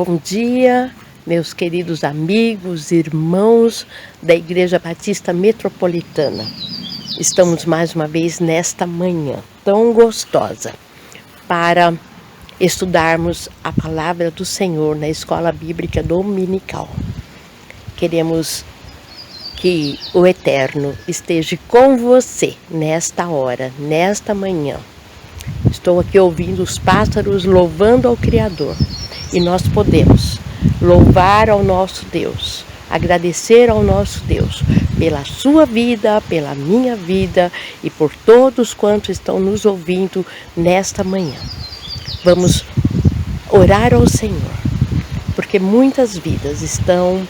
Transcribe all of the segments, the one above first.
Bom dia, meus queridos amigos, irmãos da Igreja Batista Metropolitana. Estamos mais uma vez nesta manhã tão gostosa para estudarmos a palavra do Senhor na Escola Bíblica Dominical. Queremos que o Eterno esteja com você nesta hora, nesta manhã. Estou aqui ouvindo os pássaros louvando ao Criador. E nós podemos louvar ao nosso Deus, agradecer ao nosso Deus pela sua vida, pela minha vida e por todos quantos estão nos ouvindo nesta manhã. Vamos orar ao Senhor, porque muitas vidas estão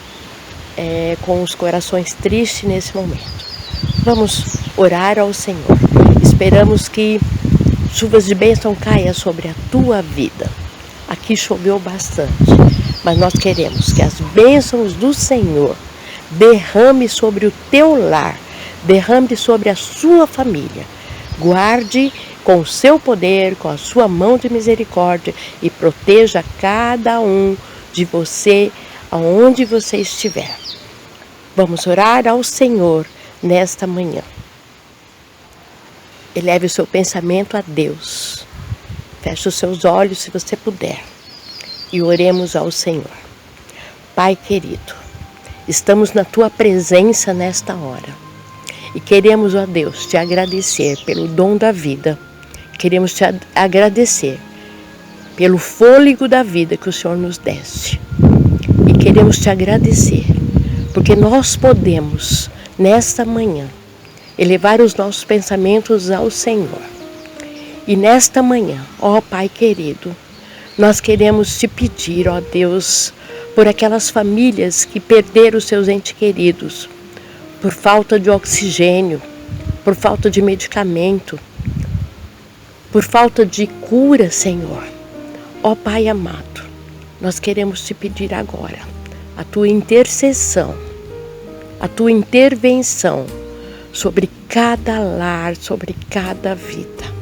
com os corações tristes nesse momento. Vamos orar ao Senhor. Esperamos que chuvas de bênção caiam sobre a tua vida. Aqui choveu bastante, mas nós queremos que as bênçãos do Senhor derrame sobre o teu lar, derrame sobre a sua família. Guarde com o seu poder, com a sua mão de misericórdia e proteja cada um de você, aonde você estiver. Vamos orar ao Senhor nesta manhã. Eleve o seu pensamento a Deus. Feche os seus olhos se você puder e oremos ao Senhor. Pai querido, estamos na Tua presença nesta hora e queremos, ó Deus, Te agradecer pelo dom da vida. Queremos Te agradecer pelo fôlego da vida que o Senhor nos deste. E queremos Te agradecer porque nós podemos, nesta manhã, elevar os nossos pensamentos ao Senhor. E nesta manhã, ó Pai querido, nós queremos Te pedir, ó Deus, por aquelas famílias que perderam seus entes queridos, por falta de oxigênio, por falta de medicamento, por falta de cura, Senhor. Ó Pai amado, nós queremos Te pedir agora a Tua intercessão, a Tua intervenção sobre cada lar, sobre cada vida.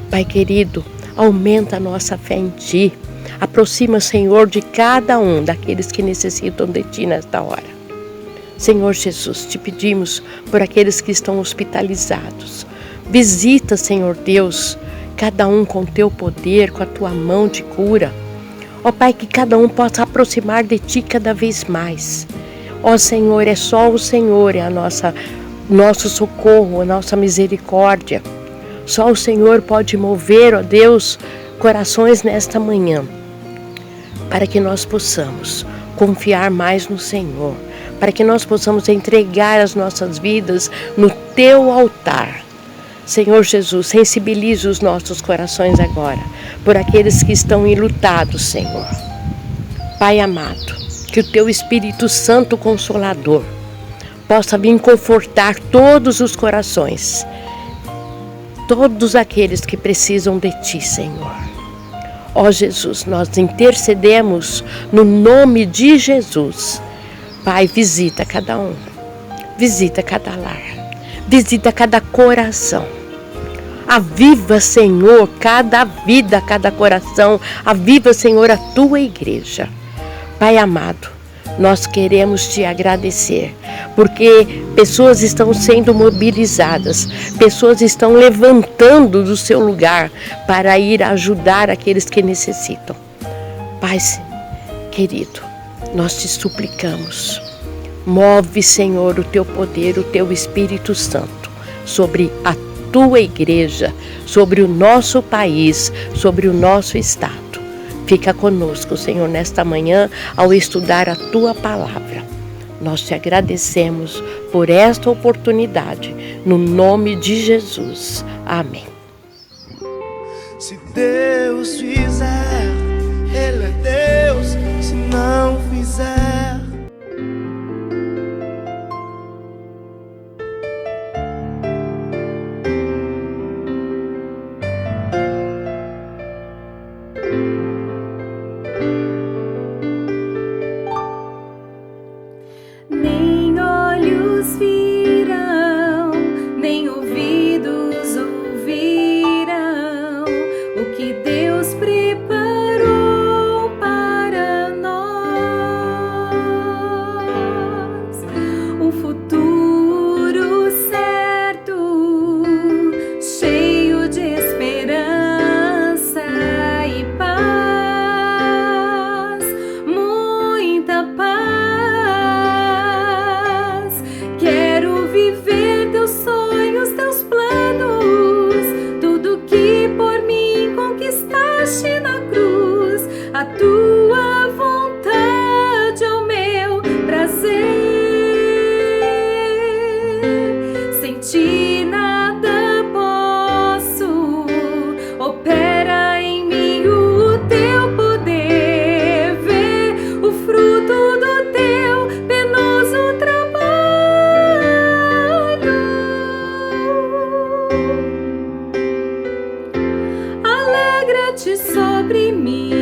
Pai querido, aumenta a nossa fé em Ti. Aproxima, Senhor, de cada um daqueles que necessitam de Ti nesta hora. Senhor Jesus, Te pedimos por aqueles que estão hospitalizados. Visita, Senhor Deus, cada um com Teu poder, com a Tua mão de cura. Ó Pai, que cada um possa aproximar de Ti cada vez mais. Ó Senhor, é só o Senhor, é nosso socorro, a nossa misericórdia. Só o Senhor pode mover, ó Deus, corações nesta manhã, para que nós possamos confiar mais no Senhor, para que nós possamos entregar as nossas vidas no Teu altar. Senhor Jesus, sensibilize os nossos corações agora, por aqueles que estão enlutados, Senhor. Pai amado, que o Teu Espírito Santo Consolador possa vir confortar todos os corações, todos aqueles que precisam de Ti, Senhor. Ó Jesus, nós intercedemos no nome de Jesus. Pai, visita cada um, visita cada lar, visita cada coração. Aviva, Senhor, cada vida, cada coração. Aviva, Senhor, a Tua igreja. Pai amado, nós queremos Te agradecer, porque pessoas estão sendo mobilizadas, pessoas estão levantando do seu lugar para ir ajudar aqueles que necessitam. Pai querido, nós Te suplicamos, move, Senhor, o Teu poder, o Teu Espírito Santo sobre a Tua igreja, sobre o nosso país, sobre o nosso estado. Fica conosco, Senhor, nesta manhã, ao estudar a Tua palavra. Nós Te agradecemos por esta oportunidade, no nome de Jesus. Amém. Se Deus fizer, Ele é Deus. Se não fizer, nem olhos viram, nem ouvidos ouvirão o que Deus preparou para nós. Alegra-te sobre mim.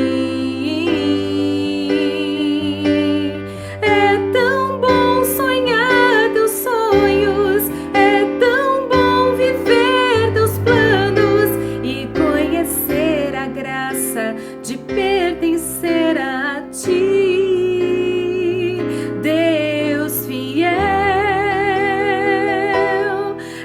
É tão bom sonhar teus sonhos, é tão bom viver teus planos e conhecer a graça de pertencer a ti, Deus fiel.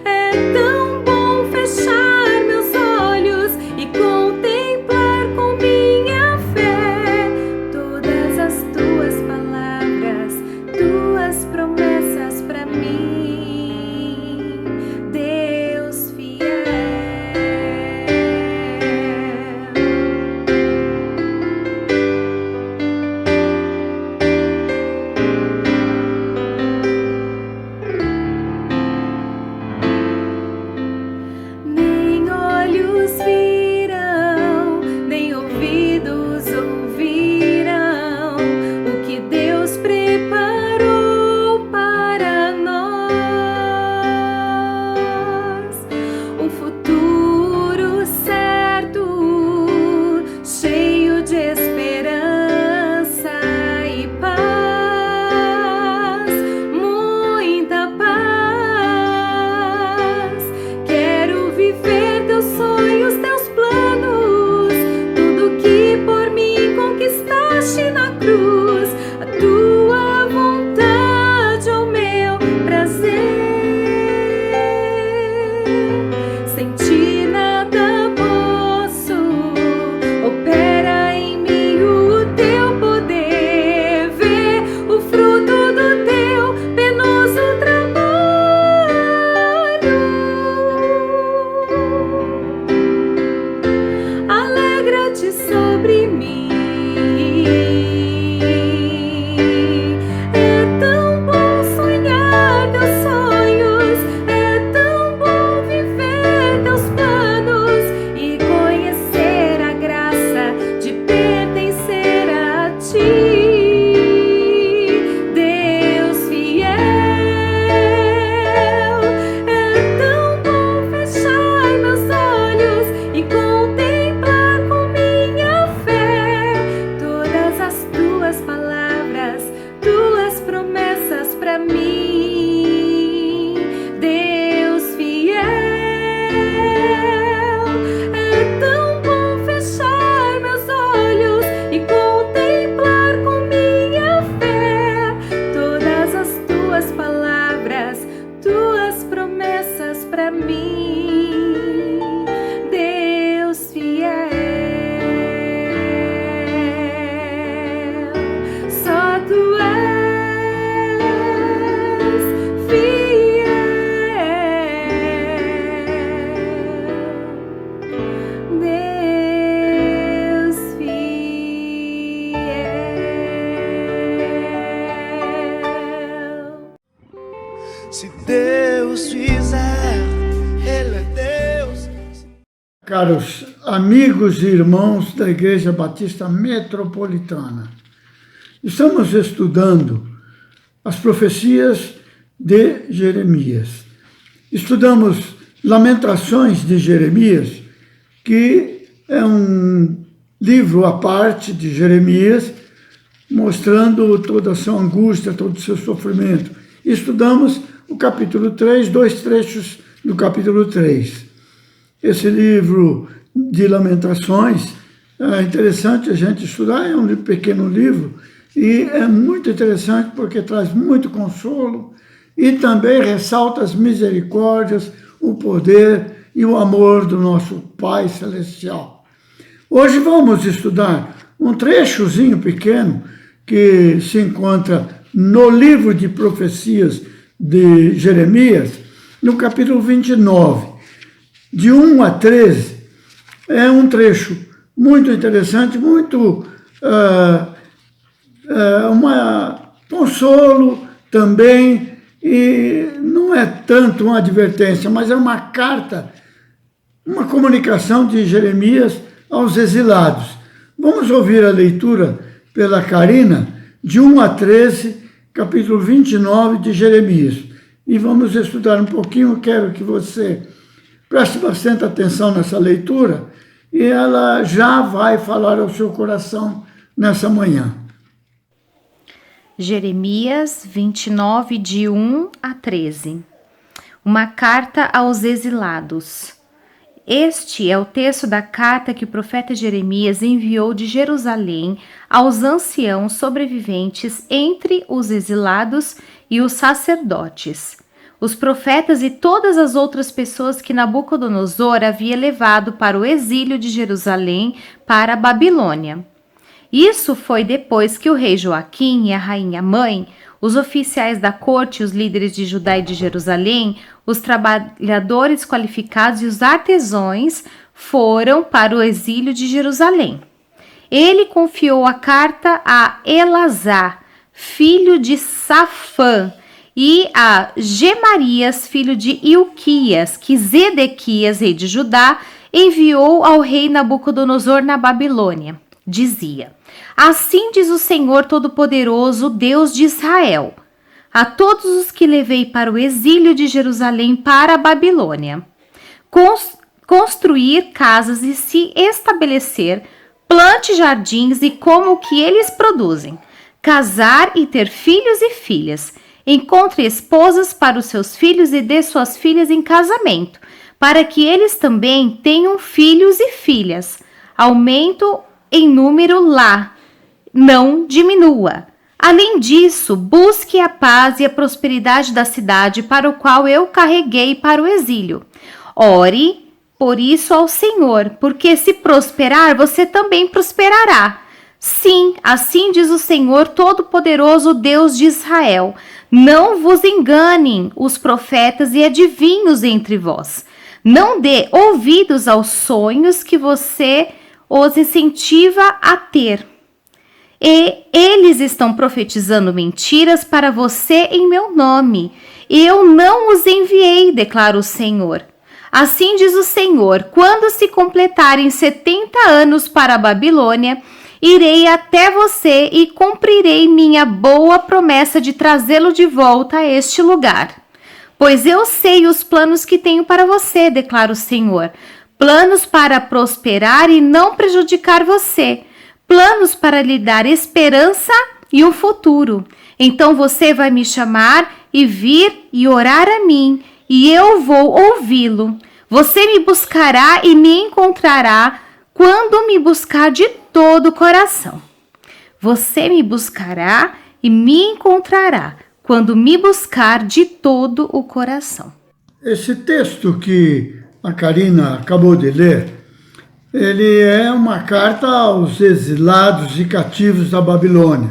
É tão bom fechar meus olhos e contemplar com minha fé todas as tuas palavras, tuas promessas para mim, Deus fiel. Nem olhos viram, nem ouvidos ouviram o que Deus preparou para nós. Um futuro certo, cheio de esperança e paz, muita paz. Quero viver teus sonhos, teus planos, tudo que por mim conquistaste na cruz. A tua vontade é o meu prazer. Sem ti nada posso, opera em mim o teu poder. Vê o fruto do teu penoso trabalho. Alegra-te sobre mim. É tão bom sonhar teus sonhos, é tão bom viver teus planos e conhecer a graça de pertencer a ti, Deus fiel. É tão bom fechar meus olhos e contemplar com minha fé todas as tuas palavras, tuas promessas para mim, Deus fiel. É tão bom fechar meus olhos e contemplar com minha fé todas as tuas palavras, tuas promessas para mim, Deus fiel. Só tu és fiel, Deus fiel. Se Deus fizer, Ele é Deus. Caros amigos e irmãos da Igreja Batista Metropolitana, estamos estudando as profecias de Jeremias. Estudamos Lamentações de Jeremias, que é um livro à parte de Jeremias, mostrando toda a sua angústia, todo o seu sofrimento. Estudamos o capítulo 3, 2 trechos do capítulo 3. Esse livro de Lamentações é interessante a gente estudar, é um pequeno livro e é muito interessante porque traz muito consolo e também ressalta as misericórdias, o poder e o amor do nosso Pai Celestial. Hoje vamos estudar um trechozinho pequeno que se encontra no livro de profecias de Jeremias, no capítulo 29, de 1 a 13. É um trecho muito interessante, muito consolo também, e não é tanto uma advertência, mas é uma carta, uma comunicação de Jeremias aos exilados. Vamos ouvir a leitura pela Karina, de 1 a 13, capítulo 29 de Jeremias. E vamos estudar um pouquinho. Quero que você Preste bastante atenção nessa leitura e ela já vai falar ao seu coração nessa manhã. Jeremias 29, de 1 a 13. Uma carta aos exilados. Este é o texto da carta que o profeta Jeremias enviou de Jerusalém aos anciãos sobreviventes entre os exilados e os sacerdotes, os profetas e todas as outras pessoas que Nabucodonosor havia levado para o exílio de Jerusalém para a Babilônia. Isso foi depois que o rei Joaquim e a rainha mãe, os oficiais da corte, os líderes de Judá e de Jerusalém, os trabalhadores qualificados e os artesãos foram para o exílio de Jerusalém. Ele confiou a carta a Elazar, filho de Safã, e a Gemarias, filho de Ilquias, que Zedequias, rei de Judá, enviou ao rei Nabucodonosor na Babilônia. Dizia: assim diz o Senhor Todo-Poderoso, Deus de Israel, a todos os que levei para o exílio de Jerusalém para a Babilônia, construir casas e se estabelecer, plante jardins e coma o que eles produzem, casar e ter filhos e filhas, encontre esposas para os seus filhos e dê suas filhas em casamento, para que eles também tenham filhos e filhas. Aumento em número lá, não diminua. Além disso, busque a paz e a prosperidade da cidade para o qual eu carreguei para o exílio. Ore, por isso, ao Senhor, porque se prosperar, você também prosperará. Sim, assim diz o Senhor Todo-Poderoso, Deus de Israel. Não vos enganem os profetas e adivinhos entre vós. Não dê ouvidos aos sonhos que você os incentiva a ter. E eles estão profetizando mentiras para você em meu nome. Eu não os enviei, declara o Senhor. Assim diz o Senhor: quando se completarem 70 anos para a Babilônia, irei até você e cumprirei minha boa promessa de trazê-lo de volta a este lugar. Pois eu sei os planos que tenho para você, declara o Senhor. Planos para prosperar e não prejudicar você. Planos para lhe dar esperança e um futuro. Então você vai me chamar e vir e orar a mim, e eu vou ouvi-lo. Você me buscará e me encontrará quando me buscar de todo o coração. Você me buscará e me encontrará quando me buscar de todo o coração. Esse texto que a Karina acabou de ler, ele é uma carta aos exilados e cativos da Babilônia.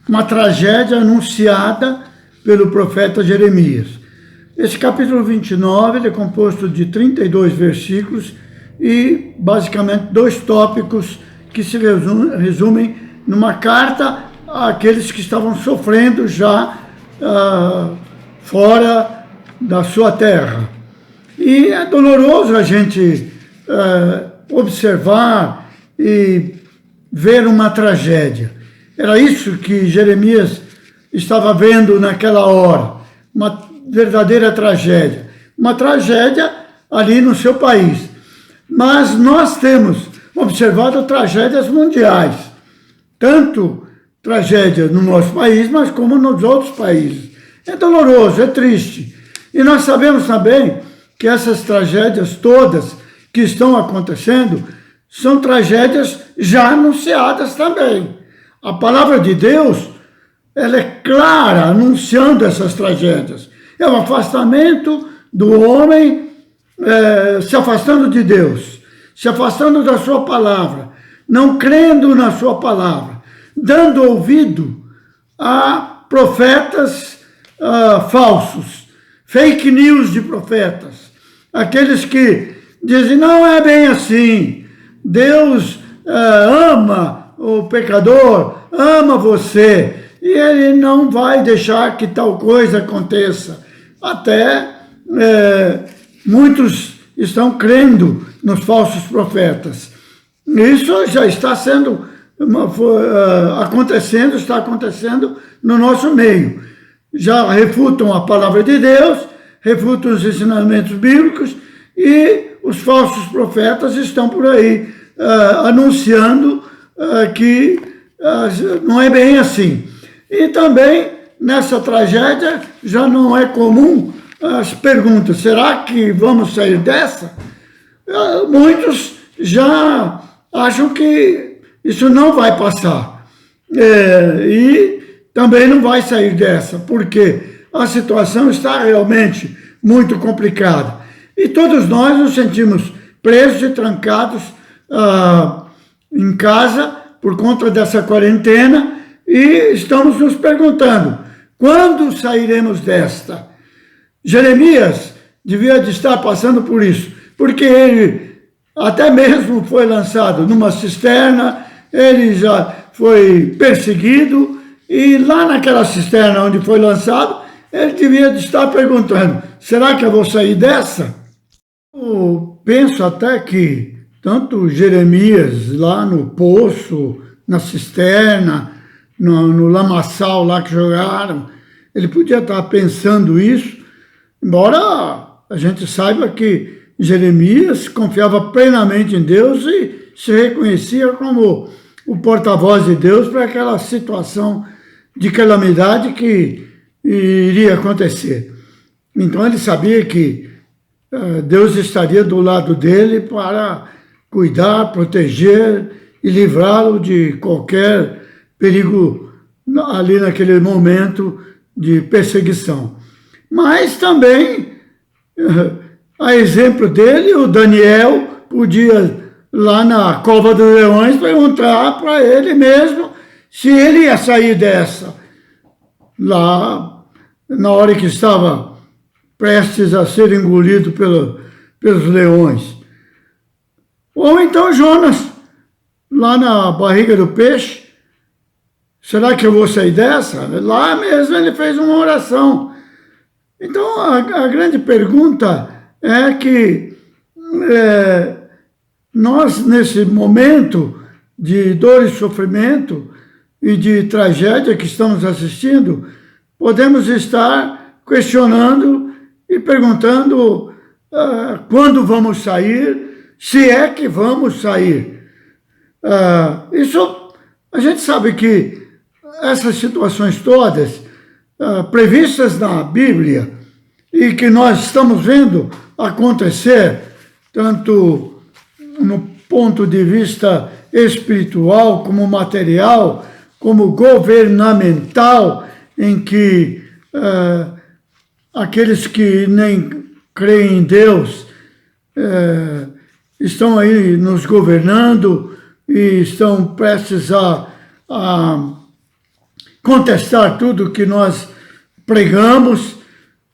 Uma tragédia anunciada pelo profeta Jeremias. Esse capítulo 29 ele é composto de 32 versículos e basicamente 2 tópicos que se resumem numa carta àqueles que estavam sofrendo já fora da sua terra. E é doloroso a gente observar e ver uma tragédia. Era isso que Jeremias estava vendo naquela hora, uma verdadeira tragédia. Uma tragédia ali no seu país. Mas nós temos observado tragédias mundiais, tanto tragédia no nosso país, mas como nos outros países. É doloroso, é triste. E nós sabemos também que essas tragédias todas que estão acontecendo são tragédias já anunciadas também. A palavra de Deus, ela é clara anunciando essas tragédias. É o afastamento do homem, se afastando de Deus, se afastando da sua palavra, não crendo na sua palavra, dando ouvido a profetas falsos, fake news de profetas, aqueles que dizem, não é bem assim, Deus ama o pecador, ama você, e ele não vai deixar que tal coisa aconteça. Até muitos estão crendo nos falsos profetas. Isso já está sendo está acontecendo no nosso meio. Já refutam a palavra de Deus, refutam os ensinamentos bíblicos e os falsos profetas estão por aí anunciando que não é bem assim. E também, nessa tragédia, já não é comum as perguntas: será que vamos sair dessa? Muitos já acham que isso não vai passar. E também não vai sair dessa, porque a situação está realmente muito complicada. E todos nós nos sentimos presos e trancados em casa por conta dessa quarentena e estamos nos perguntando: quando sairemos desta? Jeremias devia de estar passando por isso, porque ele até mesmo foi lançado numa cisterna, ele já foi perseguido, e lá naquela cisterna onde foi lançado, ele devia de estar perguntando: será que eu vou sair dessa? Eu penso até que tanto Jeremias lá no poço, na cisterna, no lamaçal lá que jogaram, ele podia estar pensando isso, embora a gente saiba que Jeremias confiava plenamente em Deus e se reconhecia como o porta-voz de Deus para aquela situação de calamidade que iria acontecer. Então ele sabia que Deus estaria do lado dele para cuidar, proteger e livrá-lo de qualquer perigo ali naquele momento de perseguição. Mas também, a exemplo dele, o Daniel podia, lá na cova dos leões, perguntar para ele mesmo se ele ia sair dessa, lá na hora que estava prestes a ser engolido pelos leões. Ou então Jonas, lá na barriga do peixe: será que eu vou sair dessa? Lá mesmo ele fez uma oração. Então a grande pergunta é que nós, nesse momento de dor e sofrimento e de tragédia que estamos assistindo, podemos estar questionando e perguntando quando vamos sair, se é que vamos sair. Isso, a gente sabe que essas situações todas previstas na Bíblia e que nós estamos vendo acontecer, tanto no ponto de vista espiritual, como material, como governamental, em que aqueles que nem creem em Deus estão aí nos governando e estão prestes a contestar tudo que nós pregamos.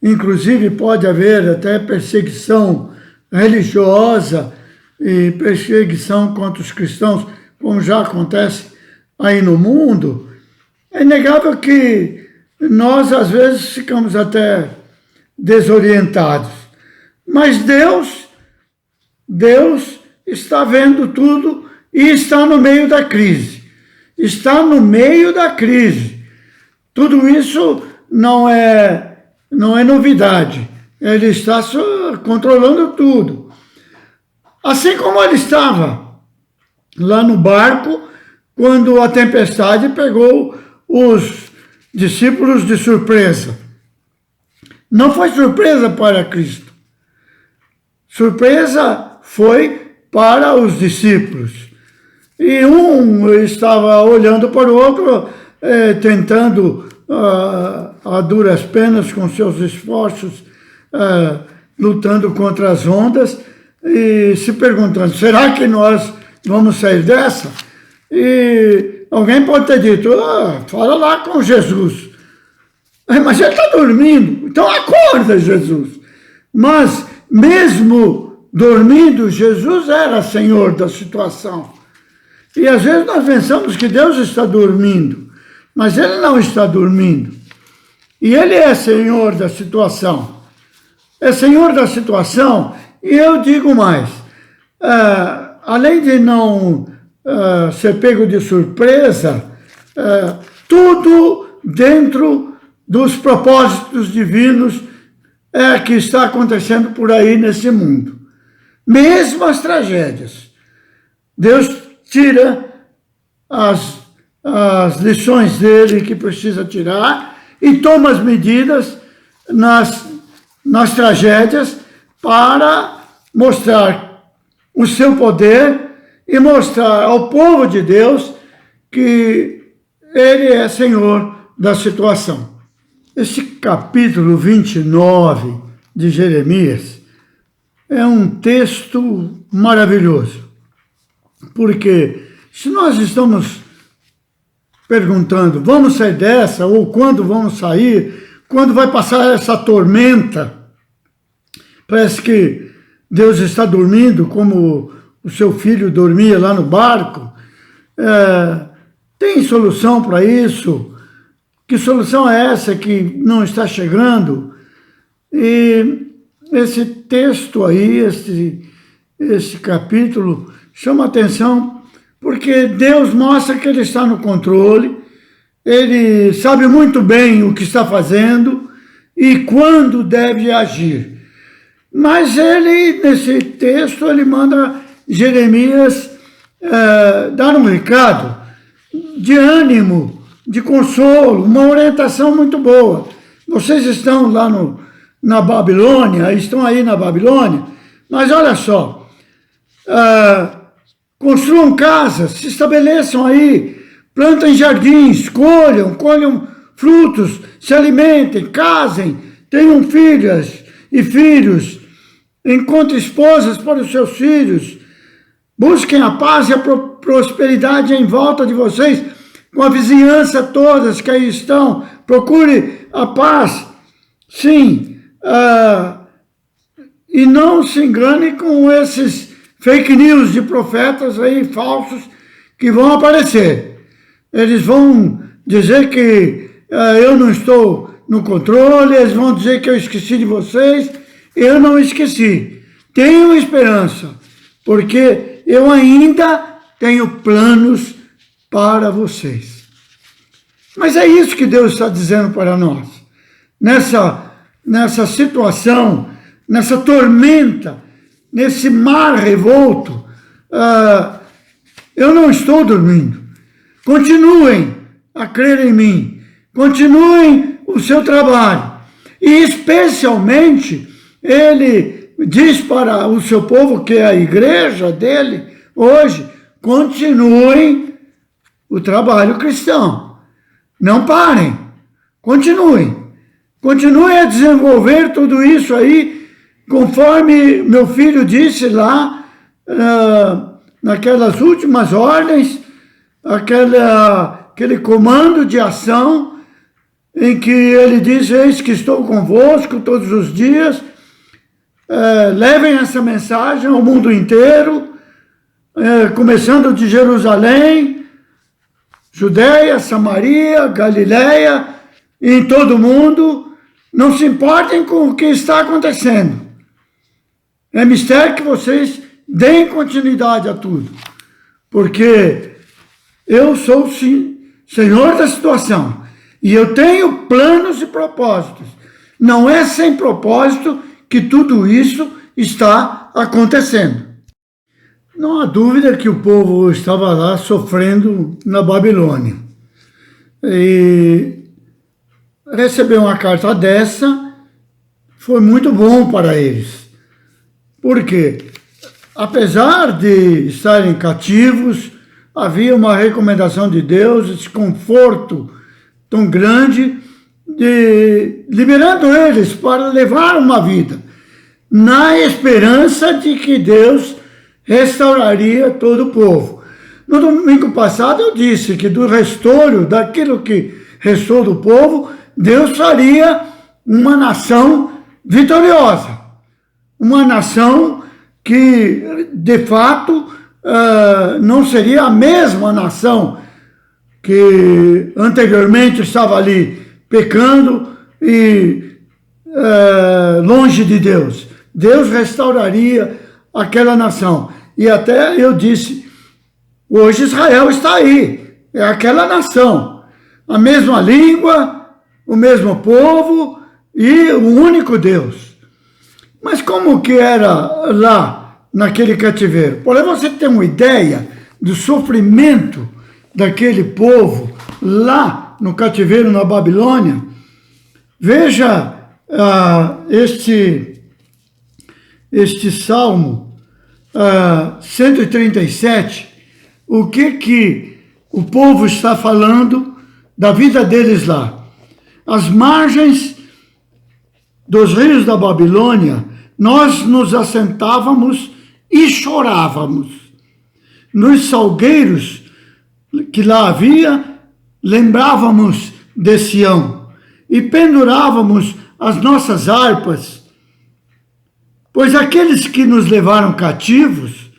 Inclusive pode haver até perseguição religiosa e perseguição contra os cristãos, como já acontece aí no mundo. É inegável que nós às vezes ficamos até desorientados, mas Deus está vendo tudo e está no meio da crise. Está no meio da crise. Tudo isso não é novidade. Ele está controlando tudo. Assim como ele estava lá no barco, quando a tempestade pegou os discípulos de surpresa. Não foi surpresa para Cristo. Surpresa foi para os discípulos. E um estava olhando para o outro, tentando, a duras penas, com seus esforços, lutando contra as ondas, e se perguntando: será que nós vamos sair dessa? E alguém pode ter dito: fala lá com Jesus. Mas ele está dormindo, então acorda, Jesus. Mas mesmo dormindo, Jesus era Senhor da situação. E às vezes nós pensamos que Deus está dormindo, mas Ele não está dormindo. E Ele é Senhor da situação. É Senhor da situação, e eu digo mais: além de não ser pego de surpresa, tudo dentro dos propósitos divinos que está acontecendo por aí nesse mundo. mesmo as tragédias. Deus tira as lições dele que precisa tirar e toma as medidas nas tragédias para mostrar o seu poder e mostrar ao povo de Deus que ele é Senhor da situação. Esse capítulo 29 de Jeremias é um texto maravilhoso, porque se nós estamos perguntando, vamos sair dessa, ou quando vamos sair, quando vai passar essa tormenta, parece que Deus está dormindo, como o seu filho dormia lá no barco. Tem solução para isso? Que solução é essa que não está chegando? E esse texto aí, esse capítulo, chama atenção porque Deus mostra que Ele está no controle, Ele sabe muito bem o que está fazendo e quando deve agir. Mas Ele, nesse texto, Ele manda Jeremias dar um recado de ânimo, de consolo, uma orientação muito boa. Vocês estão lá na Babilônia, estão aí na Babilônia, mas olha só, construam casas, se estabeleçam aí, plantem jardins, colham frutos, se alimentem, casem, tenham filhas e filhos, encontrem esposas para os seus filhos, busquem a paz e a prosperidade em volta de vocês, com a vizinhança todas que aí estão, procure a paz, sim, e não se engane com esses fake news de profetas aí falsos que vão aparecer. Eles vão dizer que eu não estou no controle, eles vão dizer que eu esqueci de vocês. Eu não esqueci. Tenham esperança, porque eu ainda tenho planos para vocês. Mas é isso que Deus está dizendo para nós. Nessa situação, nessa tormenta, nesse mar revolto, eu não estou dormindo. Continuem a crer em mim. Continuem o seu trabalho. E especialmente, ele diz para o seu povo, que é a igreja dele, hoje, continuem o trabalho cristão. Não parem. Continuem. Continuem a desenvolver tudo isso aí, conforme meu filho disse lá, naquelas últimas ordens, aquele comando de ação, em que ele diz, eis que estou convosco todos os dias, levem essa mensagem ao mundo inteiro, começando de Jerusalém, Judeia, Samaria, Galileia, e em todo o mundo. Não se importem com o que está acontecendo. É mistério que vocês deem continuidade a tudo, porque eu sou o Senhor da situação e eu tenho planos e propósitos. Não é sem propósito que tudo isso está acontecendo. Não há dúvida que o povo estava lá sofrendo na Babilônia. E receber uma carta dessa foi muito bom para eles. Porque, apesar de estarem cativos, havia uma recomendação de Deus, esse conforto tão grande, liberando eles para levar uma vida, na esperança de que Deus restauraria todo o povo. No domingo passado eu disse que do restauro, daquilo que restou do povo, Deus faria uma nação vitoriosa, uma nação que, de fato, não seria a mesma nação que anteriormente estava ali pecando e longe de Deus. Deus restauraria aquela nação. E até eu disse, hoje Israel está aí, é aquela nação, a mesma língua, o mesmo povo e o único Deus. Mas como que era lá naquele cativeiro. Porém, você tem uma ideia do sofrimento daquele povo lá no cativeiro na Babilônia? Veja este Salmo 137, o que o povo está falando da vida deles lá. Às margens dos rios da Babilônia, nós nos assentávamos e chorávamos. Nos salgueiros que lá havia, lembrávamos de Sião e pendurávamos as nossas harpas, pois aqueles que nos levaram cativos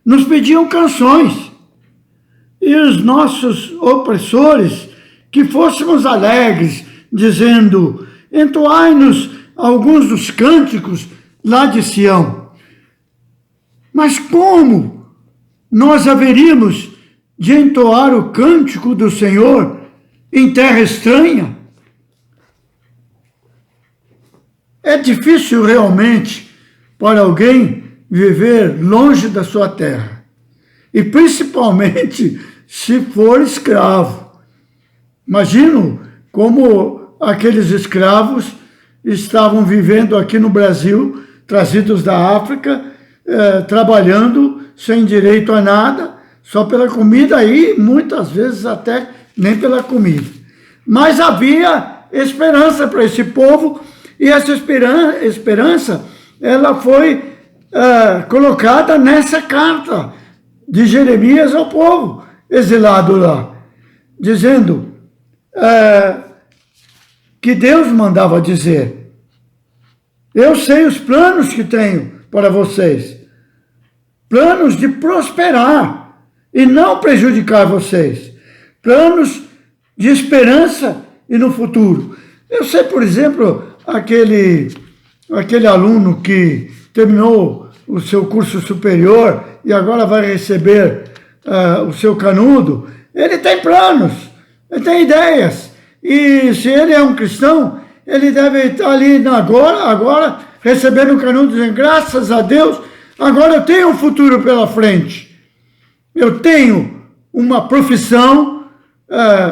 nos pediam canções, e os nossos opressores que fôssemos alegres, dizendo: entoai-nos alguns dos cânticos lá de Sião. Mas como nós haveríamos de entoar o cântico do Senhor em terra estranha? É difícil realmente para alguém viver longe da sua terra, e principalmente se for escravo. Imagino como aqueles escravos estavam vivendo aqui no Brasil, trazidos da África, trabalhando sem direito a nada, só pela comida, e muitas vezes até nem pela comida. Mas havia esperança para esse povo, e essa esperança ela foi colocada nessa carta de Jeremias ao povo exilado lá, dizendo que Deus mandava dizer: eu sei os planos que tenho para vocês, planos de prosperar e não prejudicar vocês, planos de esperança e no futuro. Eu sei, por exemplo, aquele aluno que terminou o seu curso superior e agora vai receber o seu canudo. Ele tem planos, ele tem ideias, e se ele é um cristão, ele deve estar ali agora recebendo o canudo, dizendo: graças a Deus, agora eu tenho um futuro pela frente, eu tenho uma profissão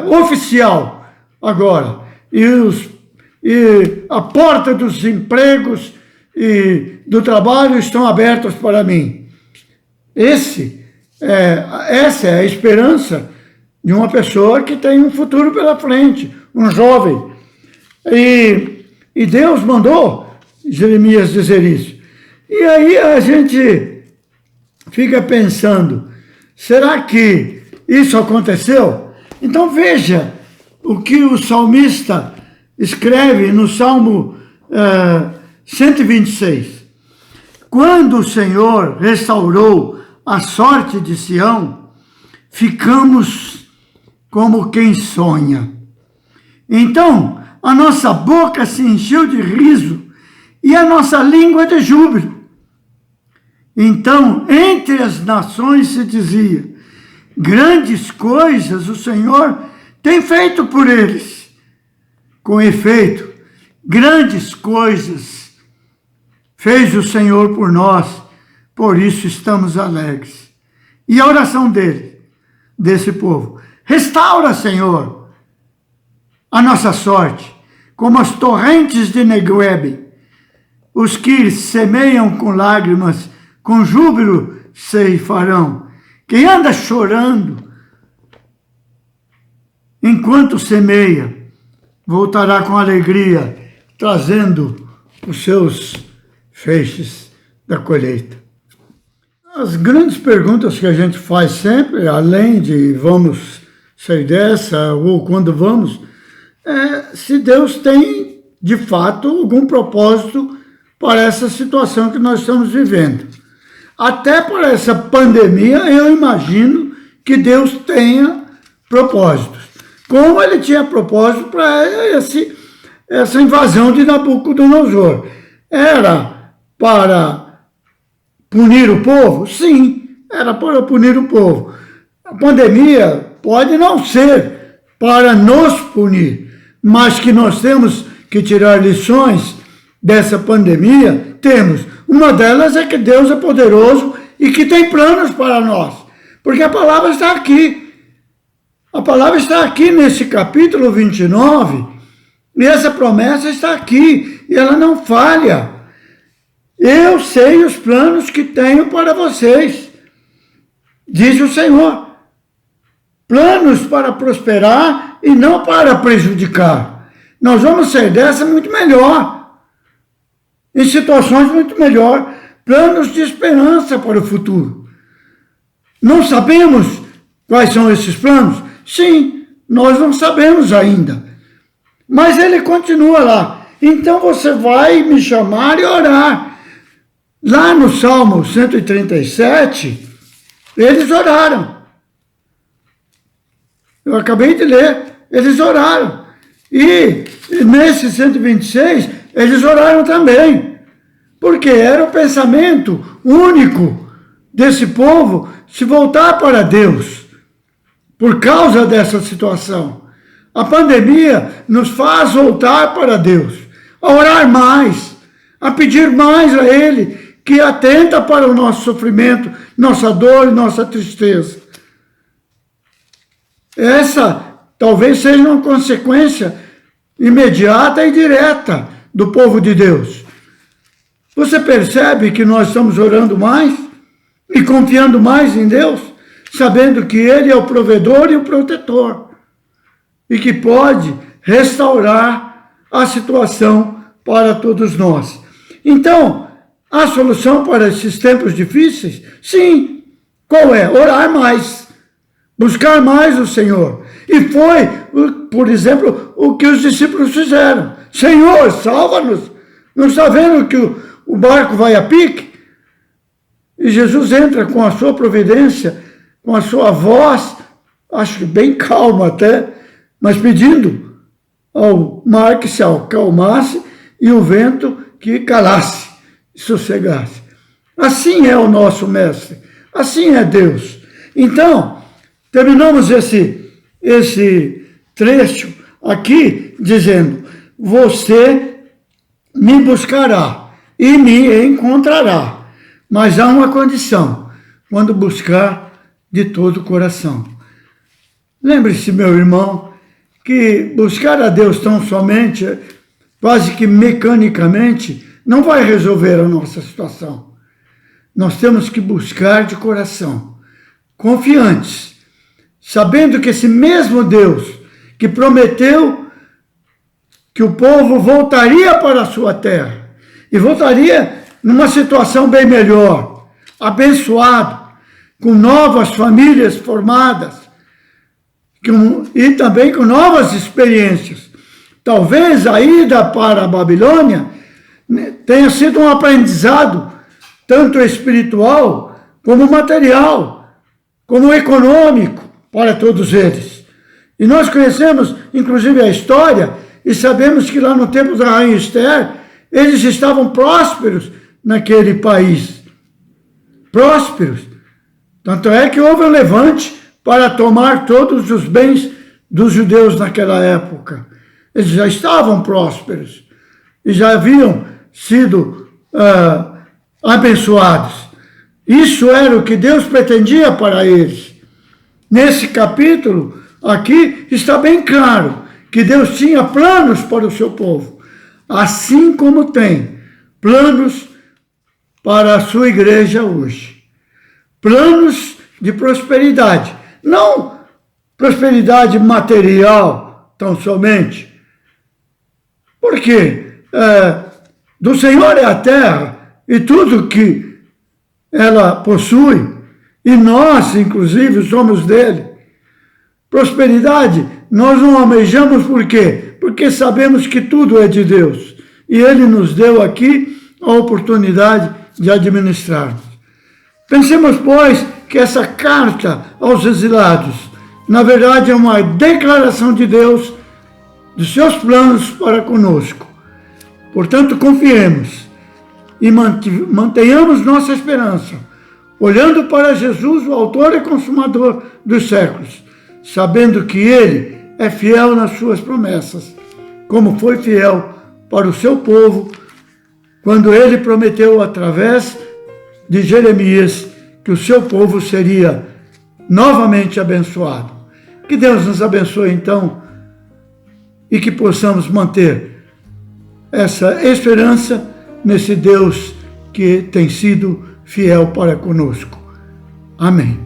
oficial agora, e a porta dos empregos e do trabalho estão abertas para mim. Essa é a esperança de uma pessoa que tem um futuro pela frente, um jovem. E Deus mandou Jeremias dizer isso. E aí a gente fica pensando: será que isso aconteceu? Então veja o que o salmista escreve no Salmo 126. Quando o Senhor restaurou a sorte de Sião, ficamos como quem sonha. Então a nossa boca se encheu de riso e a nossa língua de júbilo. Então entre as nações se dizia: grandes coisas o Senhor tem feito por eles. Com efeito, grandes coisas fez o Senhor por nós, por isso estamos alegres. E a oração desse povo: restaura, Senhor, a nossa sorte, como as torrentes de Negueb. Os que semeiam com lágrimas, com júbilo ceifarão. Quem anda chorando enquanto semeia, voltará com alegria, trazendo os seus feixes da colheita. As grandes perguntas que a gente faz sempre, além de vamos sair dessa ou quando vamos, é se Deus tem, de fato, algum propósito para essa situação que nós estamos vivendo. Até por essa pandemia, eu imagino que Deus tenha propósitos. Como ele tinha propósito para essa invasão de Nabucodonosor. Era para punir o povo? Sim, era para punir o povo. A pandemia pode não ser para nos punir, mas que nós temos que tirar lições dessa pandemia, temos. Uma delas é que Deus é poderoso e que tem planos para nós. Porque a palavra está aqui. A palavra está aqui nesse capítulo 29. E essa promessa está aqui. E ela não falha. Eu sei os planos que tenho para vocês, diz o Senhor. Planos para prosperar e não para prejudicar. Nós vamos sair dessa muito melhor. Em situações muito melhor. Planos de esperança para o futuro. Não sabemos quais são esses planos? Sim, nós não sabemos ainda. Mas ele continua lá. Então você vai me chamar e orar. Lá no Salmo 137, eles oraram. Eu acabei de ler. Eles oraram. E nesse 126, eles oraram também. Porque era o pensamento único desse povo se voltar para Deus. Por causa dessa situação. A pandemia nos faz voltar para Deus. A orar mais. A pedir mais a Ele, que atenta para o nosso sofrimento, nossa dor e nossa tristeza. Essa talvez seja uma consequência imediata e direta do povo de Deus. Você percebe que nós estamos orando mais e confiando mais em Deus, sabendo que Ele é o provedor e o protetor e que pode restaurar a situação para todos nós. Então, a solução para esses tempos difíceis? Sim. Qual é? Orar mais. Buscar mais o Senhor. E foi, por exemplo, o que os discípulos fizeram. Senhor, salva-nos. Não está vendo que o barco vai a pique? E Jesus entra com a sua providência, com a sua voz, acho que bem calma até, mas pedindo ao mar que se acalmasse e o vento que calasse. Sossegar-se. Assim é o nosso mestre, assim é Deus. Então, terminamos esse trecho aqui dizendo: você me buscará e me encontrará, mas há uma condição, quando buscar de todo o coração. Lembre-se, meu irmão, que buscar a Deus tão somente, quase que mecanicamente, não vai resolver a nossa situação. Nós temos que buscar de coração, confiantes, sabendo que esse mesmo Deus que prometeu que o povo voltaria para a sua terra e voltaria numa situação bem melhor, abençoado, com novas famílias formadas e também com novas experiências. Talvez a ida para a Babilônia tenha sido um aprendizado, tanto espiritual, como material, como econômico, para todos eles. E nós conhecemos, inclusive, a história, e sabemos que lá no tempo da Rainha Esther, eles estavam prósperos naquele país. Prósperos. Tanto é que houve um levante para tomar todos os bens dos judeus naquela época. Eles já estavam prósperos e já haviam sido abençoados. Isso era o que Deus pretendia para eles. Nesse capítulo aqui está bem claro que Deus tinha planos para o seu povo, assim como tem planos para a sua igreja hoje. Planos de prosperidade, não prosperidade material tão somente. Por quê? Do Senhor é a terra e tudo que ela possui, e nós, inclusive, somos dele. Prosperidade, nós não almejamos por quê? Porque sabemos que tudo é de Deus. E Ele nos deu aqui a oportunidade de administrarmos. Pensemos, pois, que essa carta aos exilados, na verdade, é uma declaração de Deus dos seus planos para conosco. Portanto, confiemos e mantenhamos nossa esperança, olhando para Jesus, o autor e consumador dos séculos, sabendo que Ele é fiel nas suas promessas, como foi fiel para o seu povo quando ele prometeu através de Jeremias que o seu povo seria novamente abençoado. Que Deus nos abençoe então e que possamos manter essa esperança nesse Deus que tem sido fiel para conosco. Amém.